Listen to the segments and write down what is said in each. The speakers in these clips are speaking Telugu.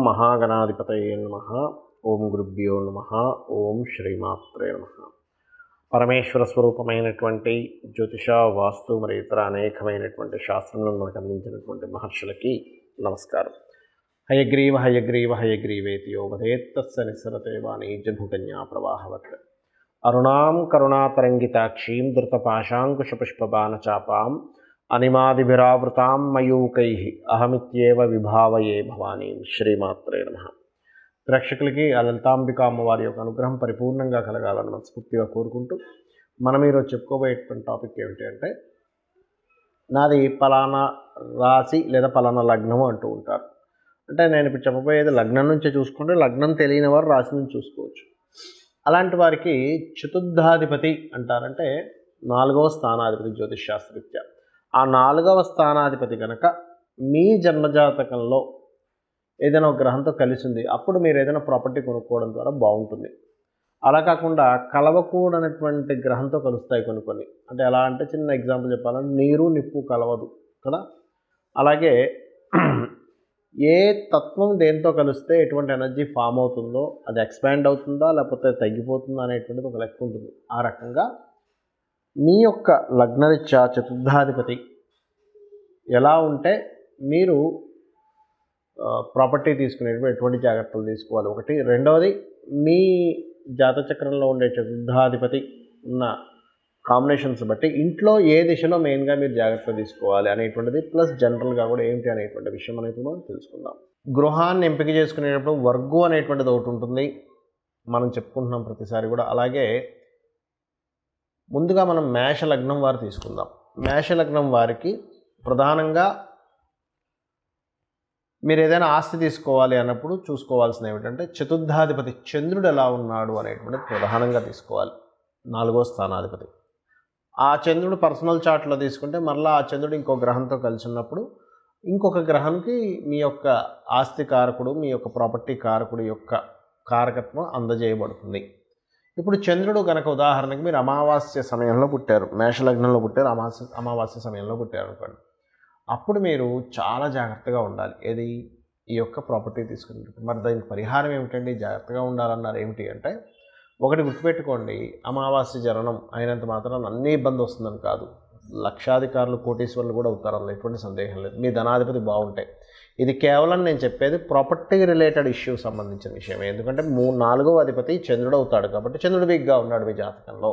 మహాగణాధిపతయే నమః. ఓం గురుభ్యో నమః. ఓం శ్రీమాత్రే నమః. పరమేశ్వర స్వరూపమైనటువంటి జ్యోతిష, వాస్తు మరియు ఇతర అనేకమైనటువంటి శాస్త్రములను మనకు అందించినటువంటి మహర్షులకి నమస్కారం. హయగ్రీవ హయగ్రీవ హయగ్రీవేతి యో వదేత్తస్య నిస్సరతే వాణిజ్యభూకన్యా ప్రవాహవత్. అరుణాం కరుణాతరంగితాక్షీం ధృతపాశాంకుశపుష్పబాణచాపాం అనిమాదిభిరావృతాం మయూకైః అహమిత్యేవ విభావయే భవానీం. శ్రీమాత్రే నమః. ప్రేక్షకులకి ఆ లలితాంబిక అమ్మవారి యొక్క అనుగ్రహం పరిపూర్ణంగా కలగాలని మనస్ఫూర్తిగా కోరుకుంటూ మనం ఈరోజు చెప్పుకోబోయేటువంటి టాపిక్ ఏమిటి అంటే, నాది పలానా రాశి లేదా పలానా లగ్నము అంటూ ఉంటారు. అంటే నేను ఇప్పుడు చెప్పబోయేది లగ్నం నుంచే చూసుకుంటే, లగ్నం తెలియని వారు రాశి నుంచి చూసుకోవచ్చు. అలాంటి వారికి చతుర్థాధిపతి అంటారంటే 4వ స్థానాధిపతి జ్యోతిష్శాస్త్రరీత్యా. ఆ 4వ స్థానాధిపతి కనుక మీ జన్మజాతకంలో ఏదైనా ఒక గ్రహంతో కలిసి ఉంది, అప్పుడు మీరు ఏదైనా ప్రాపర్టీ కొనుక్కోవడం ద్వారా బాగుంటుంది. అలా కాకుండా కలవకూడనటువంటి గ్రహంతో కలుస్తాయి కొన్ని. అంటే ఎలా అంటే, చిన్న ఎగ్జాంపుల్ చెప్పాలంటే నీరు నిప్పు కలవదు కదా. అలాగే ఏ తత్వం దేంతో కలిస్తే ఎటువంటి ఎనర్జీ ఫామ్ అవుతుందో, అది ఎక్స్పాండ్ అవుతుందా లేకపోతే తగ్గిపోతుందా అనేటువంటిది ఒక లెక్క ఉంటుంది. ఆ రకంగా మీ యొక్క లగ్నరీత్యా చతుర్థాధిపతి ఎలా ఉంటే మీరు ప్రాపర్టీ తీసుకునేటప్పుడు ఎటువంటి జాగ్రత్తలు తీసుకోవాలి ఒకటి. రెండవది, మీ జాతచక్రంలో ఉండే చతుర్థాధిపతి ఉన్న కాంబినేషన్స్ బట్టి ఇంట్లో ఏ దిశలో మెయిన్గా మీరు జాగ్రత్త తీసుకోవాలి అనేటువంటిది, ప్లస్ జనరల్గా కూడా ఏమిటి అనేటువంటి విషయం అనేది మనం తెలుసుకుందాం. గృహాన్ని ఎంపిక చేసుకునేటప్పుడు వర్గు అనేటువంటిది ఒకటి ఉంటుంది, మనం చెప్పుకుంటున్నాం ప్రతిసారి కూడా. అలాగే ముందుగా మనం మేష లగ్నం వారు తీసుకుందాం. మేష లగ్నం వారికి ప్రధానంగా మీరు ఏదైనా ఆస్తి తీసుకోవాలి అన్నప్పుడు చూసుకోవాల్సింది ఏమిటంటే, చతుర్థాధిపతి చంద్రుడు ఎలా ఉన్నాడు అనేటువంటిది ప్రధానంగా తీసుకోవాలి. 4వ స్థానాధిపతి. ఆ చంద్రుడు పర్సనల్ చార్ట్లో తీసుకుంటే మరలా ఆ చంద్రుడు ఇంకో గ్రహంతో కలిసి ఉన్నప్పుడు ఇంకొక గ్రహానికి మీ యొక్క ఆస్తి కారకుడు, మీ యొక్క ప్రాపర్టీ కారకుడు యొక్క కారకత్వం అందజేయబడుతుంది. ఇప్పుడు చంద్రుడు కనుక ఉదాహరణకి మీరు అమావాస్య సమయంలో పుట్టారు, మేషలగ్నంలో పుట్టారు, అమావాస్య సమయంలో పుట్టారు అనుకోండి, అప్పుడు మీరు చాలా జాగ్రత్తగా ఉండాలి. ఏది? ఈ యొక్క ప్రాపర్టీ తీసుకునేటప్పుడు. మరి దానికి పరిహారం ఏమిటండి? జాగ్రత్తగా ఉండాలన్నారు ఏమిటి అంటే, ఒకటి గుర్తుపెట్టుకోండి, అమావాస్య జననం అయినంత మాత్రం అన్ని ఇబ్బంది వస్తుందని కాదు. లక్షాధికారులు, కోటీశ్వరులు కూడా అవుతారు, అందులో ఎటువంటి సందేహం లేదు, మీ ధనాధిపతి బాగుంటాయి. ఇది కేవలం నేను చెప్పేది ప్రాపర్టీ రిలేటెడ్ ఇష్యూ సంబంధించిన విషయమే. ఎందుకంటే 4వ అధిపతి చంద్రుడు అవుతాడు కాబట్టి, చంద్రుడు వీక్గా ఉన్నాడు మీ జాతకంలో.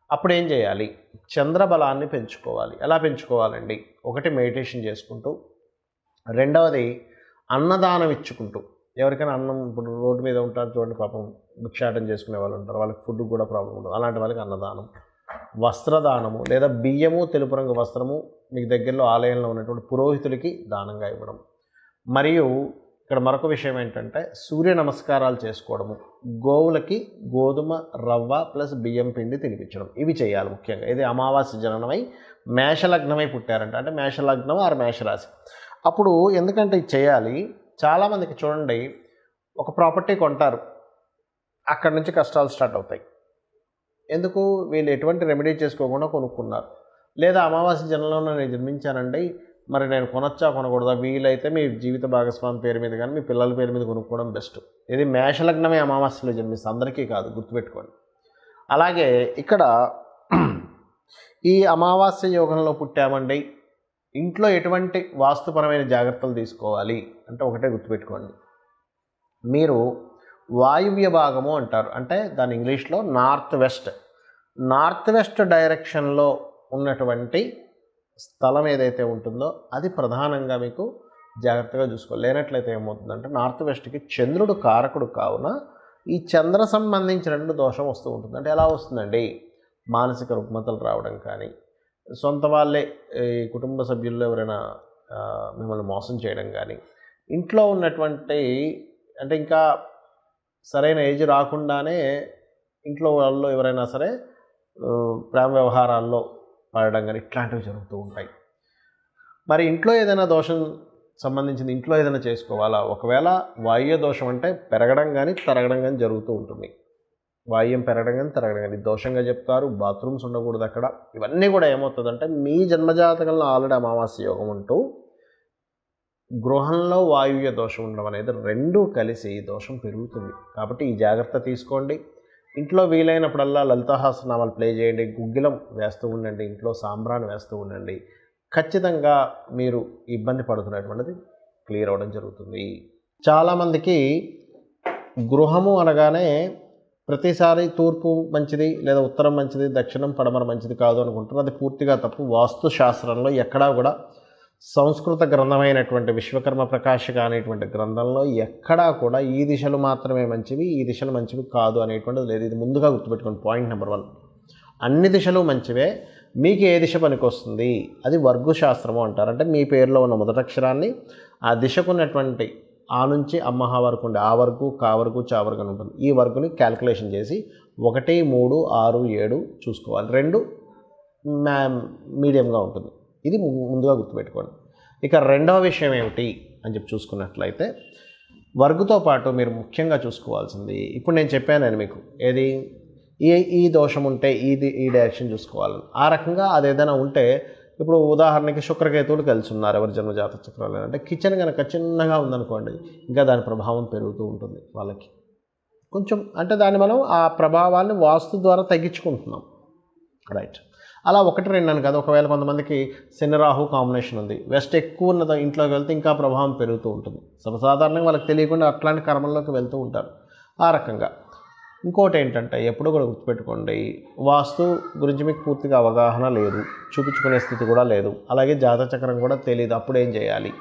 అప్పుడు ఏం చేయాలి? చంద్రబలాన్ని పెంచుకోవాలి. ఎలా పెంచుకోవాలండి? ఒకటి, మెడిటేషన్ చేసుకుంటూ. రెండవది, అన్నదానం ఇచ్చుకుంటూ. ఎవరికైనా అన్నం, ఇప్పుడు రోడ్డు మీద ఉంటారు చూడండి, పాపం భిక్షాటం చేసుకునే వాళ్ళు ఉంటారు, వాళ్ళకి ఫుడ్ కూడా ప్రాబ్లం ఉండదు, అలాంటి వాళ్ళకి అన్నదానం. వస్త్రదానము, లేదా బియ్యము, తెలుపు రంగు వస్త్రము మీకు దగ్గరలో ఆలయంలో ఉన్నటువంటి పురోహితులకి దానంగా ఇవ్వడం. మరియు ఇక్కడ మరొక విషయం ఏంటంటే, సూర్య నమస్కారాలు చేసుకోవడము, గోవులకి గోధుమ రవ్వ ప్లస్ బియ్యం పిండి తినిపించడం. ఇవి చేయాలి ముఖ్యంగా. ఇది అమావాస్య జననమై మేషలగ్నమై పుట్టారంట, అంటే మేషలగ్నం ఆరు మేషరాశి. అప్పుడు ఎందుకంటే ఇది చేయాలి, చాలామందికి చూడండి, ఒక ప్రాపర్టీ కొంటారు, అక్కడి నుంచి కష్టాలు స్టార్ట్ అవుతాయి. ఎందుకు? వీళ్ళు ఎటువంటి రెమెడీ చేసుకోకుండా కొనుక్కున్నారు. లేదా అమావాస్య జనంలో నేను జన్మించానండి, మరి నేను కొనొచ్చా కొనకూడదా? వీలైతే మీ జీవిత భాగస్వామి పేరు మీద కానీ మీ పిల్లల పేరు మీద కొనుక్కోవడం బెస్ట్. ఇది మేషలగ్నమే అమావాస్యలో జన్మిస్తుంది, అందరికీ కాదు, గుర్తుపెట్టుకోండి. అలాగే ఇక్కడ ఈ అమావాస్య యోగంలో పుట్టామండి, ఇంట్లో ఎటువంటి వాస్తుపరమైన జాగ్రత్తలు తీసుకోవాలి అంటే ఒకటే గుర్తుపెట్టుకోండి, మీరు వాయువ్య భాగము అంటారు, అంటే దాని ఇంగ్లీష్లో నార్త్ వెస్ట్ డైరెక్షన్లో ఉన్నటువంటి స్థలం ఏదైతే ఉంటుందో అది ప్రధానంగా మీకు జాగ్రత్తగా చూసుకోవాలి. లేనట్లయితే ఏమవుతుందంటే, నార్త్ వెస్ట్కి చంద్రుడు కారకుడు కావున ఈ చంద్ర సంబంధించిన దోషం వస్తూ ఉంటుంది. అంటే ఎలా వస్తుందండి? మానసిక రుగ్మతలు రావడం కానీ, సొంత వాళ్ళే ఈ కుటుంబ సభ్యుల్లో ఎవరైనా మిమ్మల్ని మోసం చేయడం కానీ, ఇంట్లో ఉన్నటువంటి, అంటే ఇంకా సరైన ఏజ్ రాకుండానే ఇంట్లో వాళ్ళు ఎవరైనా సరే ప్రేమ వ్యవహారాల్లో పడడం కానీ, ఇట్లాంటివి జరుగుతూ ఉంటాయి. మరి ఇంట్లో ఏదైనా దోషం సంబంధించింది ఇంట్లో ఏదైనా చేసుకోవాలా? ఒకవేళ వాయువ్య దోషం అంటే పెరగడం కానీ తరగడం కానీ జరుగుతూ ఉంటుంది. వాయువ్యం పెరగడం కానీ తరగడం కానీ దోషంగా చెప్తారు. బాత్రూమ్స్ ఉండకూడదు అక్కడ. ఇవన్నీ కూడా ఏమవుతుందంటే, మీ జన్మజాతకంలో ఆల్రెడీ అమావాస్య యోగం ఉంటూ గృహంలో వాయువ్య దోషం ఉండడం అనేది రెండూ కలిసి దోషం పెరుగుతుంది. కాబట్టి ఈ జాగ్రత్త తీసుకోండి. ఇంట్లో వీలైనప్పుడల్లా లలితాసహస్రనామాలు ప్లే చేయండి, గుగ్గిలం వేస్తూ ఉండండి, ఇంట్లో సాంబ్రాన్ని వేస్తూ ఉండండి. ఖచ్చితంగా మీరు ఇబ్బంది పడుతున్నటువంటిది క్లియర్ అవ్వడం జరుగుతుంది. చాలామందికి గృహము అనగానే ప్రతిసారి తూర్పు మంచిది లేదా ఉత్తరం మంచిది, దక్షిణం పడమర మంచిది కాదు అనుకుంటారు. అది పూర్తిగా తప్పు. వాస్తు శాస్త్రంలో ఎక్కడా కూడా సంస్కృత గ్రంథమైనటువంటి విశ్వకర్మ ప్రకాశిక అనేటువంటి గ్రంథంలో ఎక్కడా కూడా ఈ దిశలు మాత్రమే మంచివి, ఈ దిశలు మంచివి కాదు అనేటువంటిది లేదు. ఇది ముందుగా గుర్తుపెట్టుకోండి. పాయింట్ నెంబర్ 1, అన్ని దిశలు మంచివే. మీకు ఏ దిశ పనికొస్తుంది అది వర్గు శాస్త్రము అంటారు. అంటే మీ పేరులో ఉన్న మొదటక్షరాన్ని ఆ దిశకున్నటువంటి ఆ నుంచి అమ్మహ వరకు ఉండే ఆ వర్గు, కా వర్గు, చా వర్గు అని ఉంటుంది. ఈ వర్గుని క్యాల్కులేషన్ చేసి 1, 3, 6, 7 చూసుకోవాలి. 2 మీడియంగా ఉంటుంది. ఇది ముందుగా గుర్తుపెట్టుకోండి. ఇక రెండవ విషయం ఏమిటి అని చెప్పి చూసుకున్నట్లయితే వర్గుతో పాటు మీరు ముఖ్యంగా చూసుకోవాల్సింది, ఇప్పుడు నేను చెప్పాను మీకు, ఏది ఈ దోషం ఉంటే ఈ డైరెక్షన్ చూసుకోవాలి. ఆ రకంగా అదేదైనా ఉంటే, ఇప్పుడు ఉదాహరణకి శుక్రకేతువులు కలిసి ఉన్నారు ఎవరి జన్మజాతక చక్రాలు అంటే కిచెన్ కనుక చిన్నగా ఉందనుకోండి, ఇంకా దాని ప్రభావం పెరుగుతూ ఉంటుంది వాళ్ళకి కొంచెం. అంటే దాన్ని మనం ఆ ప్రభావాన్ని వాస్తు ద్వారా తగ్గించుకుంటున్నాం. రైట్. అలా 1, 2 అని కాదు. ఒకవేళ కొంతమందికి శని రాహు కాంబినేషన్ ఉంది, వెస్ట్ ఎక్కువ ఉన్నది ఇంట్లోకి వెళ్తే ఇంకా ప్రభావం పెరుగుతూ ఉంటుంది. సర్వసాధారణంగా వాళ్ళకి తెలియకుండా అట్లాంటి కర్మల్లోకి వెళ్తూ ఉంటారు. ఆ రకంగా ఇంకోటి ఏంటంటే ఎప్పుడు కూడా గుర్తుపెట్టుకోండి, వాస్తు గురించి మీకు పూర్తిగా అవగాహన లేదు, చూపించుకునే స్థితి కూడా లేదు, అలాగే జాతక చక్రం కూడా తెలియదు. అప్పుడు ఏం చేయాలి?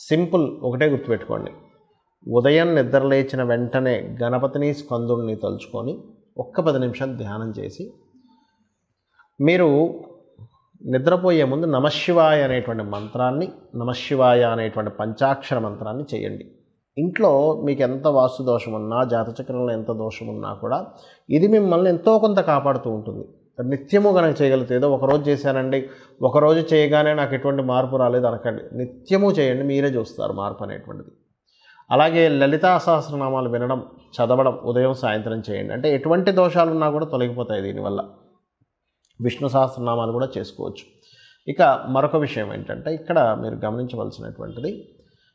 సింపుల్, ఒకటే గుర్తుపెట్టుకోండి. ఉదయం నిద్రలేచిన వెంటనే గణపతిని స్కందుడిని తలుచుకొని 10 నిమిషాలు ధ్యానం చేసి మీరు నిద్రపోయే ముందు నమశివాయ అనేటువంటి మంత్రాన్ని, నమశివాయ అనేటువంటి పంచాక్షర మంత్రాన్ని చేయండి. ఇంట్లో మీకు ఎంత వాస్తు దోషం ఉన్నా, జాతచక్రంలో ఎంత దోషం ఉన్నా కూడా ఇది మిమ్మల్ని ఎంతో కొంత కాపాడుతూ ఉంటుంది. నిత్యము కనుక చేయగలిగితే, ఏదో ఒకరోజు చేశానండి, ఒకరోజు చేయగానే నాకు ఎటువంటి మార్పు రాలేదు అనకండి. నిత్యము చేయండి, మీరే చూస్తారు మార్పు అనేటువంటిది. అలాగే లలితా సహస్రనామాలు వినడం, చదవడం ఉదయం సాయంత్రం చేయండి. అంటే ఎటువంటి దోషాలు ఉన్నా కూడా తొలగిపోతాయి దీనివల్ల. విష్ణు సహస్రనామాలు కూడా చేసుకోవచ్చు. ఇక మరొక విషయం ఏంటంటే ఇక్కడ మీరు గమనించవలసినటువంటిది,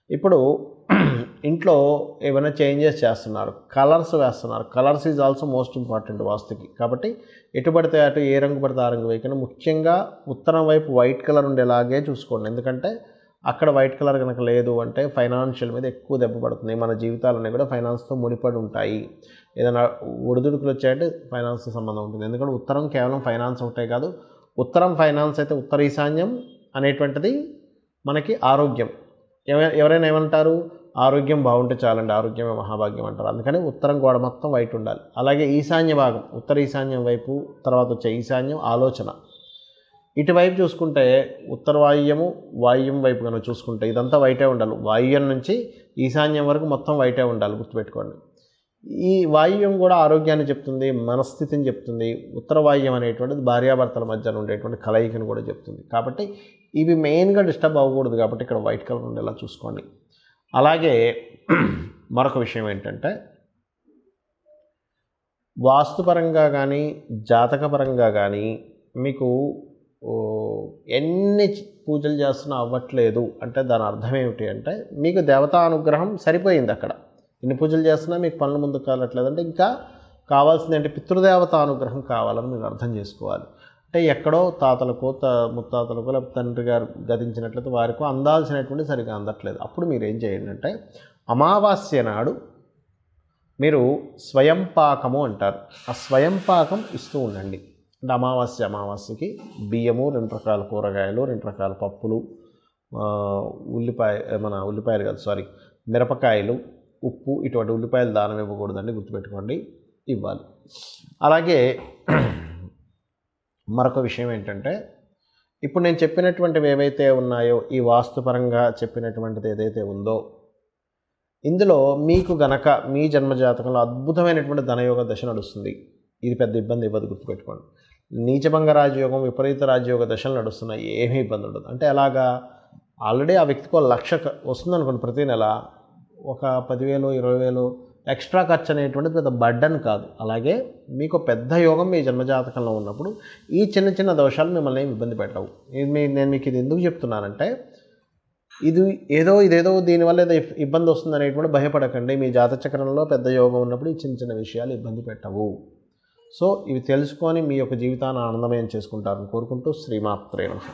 ఇప్పుడు ఇంట్లో ఏమైనా చేంజెస్ చేస్తున్నారు, కలర్స్ వేస్తున్నారు. Colours is also most important వాస్తుకి. కాబట్టి ఎటు పడితే అటు, ఏ రంగు పడితే ఆ రంగు వేయకుండా ముఖ్యంగా ఉత్తరం వైపు వైట్ కలర్ ఉండేలాగే చూసుకోండి. ఎందుకంటే అక్కడ వైట్ కలర్ కనుక లేదు అంటే ఫైనాన్షియల్ మీద ఎక్కువ దెబ్బ పడుతుంది. మన జీవితాలన్నీ కూడా ఫైనాన్స్తో ముడిపడి ఉంటాయి. ఏదైనా ఒడిదుడుకులు వచ్చాయంటే ఫైనాన్స్తో సంబంధం ఉంటుంది. ఎందుకంటే ఉత్తరం కేవలం ఫైనాన్స్ ఒకటే కాదు, ఉత్తరం ఫైనాన్స్ అయితే ఉత్తర ఈశాన్యం అనేటువంటిది మనకి ఆరోగ్యం. ఎవరైనా ఏమంటారు, ఆరోగ్యం బాగుంటే చాలండి, ఆరోగ్యమే మహాభాగ్యం అంటారు. అందుకని ఉత్తరం గోడ మొత్తం వైట్ ఉండాలి. అలాగే ఈశాన్య భాగం, ఉత్తర ఈశాన్యం వైపు తర్వాత వచ్చే ఈశాన్యం ఆలోచన, ఇటువైపు చూసుకుంటే ఉత్తర వాయువ్యము, వాయువ్యం వైపు కనుక చూసుకుంటే ఇదంతా వైటే ఉండాలి. వాయువ్యం నుంచి ఈశాన్యం వరకు మొత్తం వైటే ఉండాలి, గుర్తుపెట్టుకోండి. ఈ వాయువ్యం కూడా ఆరోగ్యాన్ని చెప్తుంది, మనస్థితిని చెప్తుంది. ఉత్తర వాయువ్యం అనేటువంటిది భార్యాభర్తల మధ్య ఉండేటువంటి కలయికను కూడా చెప్తుంది. కాబట్టి ఇవి మెయిన్గా డిస్టర్బ్ అవ్వకూడదు. కాబట్టి ఇక్కడ వైట్ కలర్ ఉండేలా చూసుకోండి. అలాగే మరొక విషయం ఏంటంటే, వాస్తుపరంగా కానీ జాతకపరంగా కానీ మీకు ఎన్ని పూజలు చేస్తున్నా అవ్వట్లేదు అంటే దాని అర్థం ఏమిటి అంటే, మీకు దేవతా అనుగ్రహం సరిపోయింది. అక్కడ ఎన్ని పూజలు చేస్తున్నా మీకు పనులు ముందుకు కావట్లేదు అంటే ఇంకా కావాల్సింది అంటే పితృదేవత అనుగ్రహం కావాలని మీరు అర్థం చేసుకోవాలి. అంటే ఎక్కడో తాతలకో ముత్తాతలకో లేకపోతే తండ్రి గారు గతించినట్లయితే వారికో అందాల్సినటువంటి సరిగా అందట్లేదు. అప్పుడు మీరు ఏం చేయండి అంటే, అమావాస్య నాడు మీరు స్వయం పాకము అంటారు, ఆ స్వయం పాకం ఇస్తూ ఉండండి. అంటే అమావాస్యకి బియ్యము, 2 రకాల కూరగాయలు, 2 రకాల పప్పులు, ఉల్లిపాయలు కాదు సారీ మిరపకాయలు, ఉప్పు, ఇటువంటి ఉల్లిపాయలు దానం ఇవ్వకూడదండి, గుర్తుపెట్టుకోండి, ఇవ్వాలి. అలాగే మరొక విషయం ఏంటంటే, ఇప్పుడు నేను చెప్పినటువంటివి ఏవైతే ఉన్నాయో, ఈ వాస్తుపరంగా చెప్పినటువంటిది ఏదైతే ఉందో, ఇందులో మీకు గనక మీ జన్మజాతకంలో అద్భుతమైనటువంటి ధనయోగ దశ నడుస్తుంది. ఇది పెద్ద ఇబ్బంది ఇవ్వదు, గుర్తుపెట్టుకోండి. నీచభంగ రాజయోగం, విపరీత రాజయోగ దశలు నడుస్తున్నాయి, ఏమీ ఇబ్బంది ఉండదు. అంటే అలాగా ఆల్రెడీ ఆ వ్యక్తికి 1,00,000 వస్తుందనుకోండి ప్రతి నెల, ఒక 10,000 20,000 ఎక్స్ట్రా ఖర్చు అనేటువంటిది పెద్ద బర్డన్ కాదు. అలాగే మీకు పెద్ద యోగం మీ జన్మజాతకంలో ఉన్నప్పుడు ఈ చిన్న చిన్న దోషాలు మిమ్మల్ని ఇబ్బంది పెట్టవు. నేను మీకు ఇది ఎందుకు చెప్తున్నానంటే, ఇదేదో దీనివల్ల ఏదో ఇబ్బంది వస్తుంది అనేటువంటి భయపడకండి. మీ జాతచక్రంలో పెద్ద యోగం ఉన్నప్పుడు ఈ చిన్న చిన్న విషయాలు ఇబ్బంది పెట్టవు. సో ఇవి తెలుసుకొని మీ యొక్క జీవితాన్ని ఆనందమయం చేసుకుంటారని కోరుకుంటూ శ్రీమాత్రే నమః.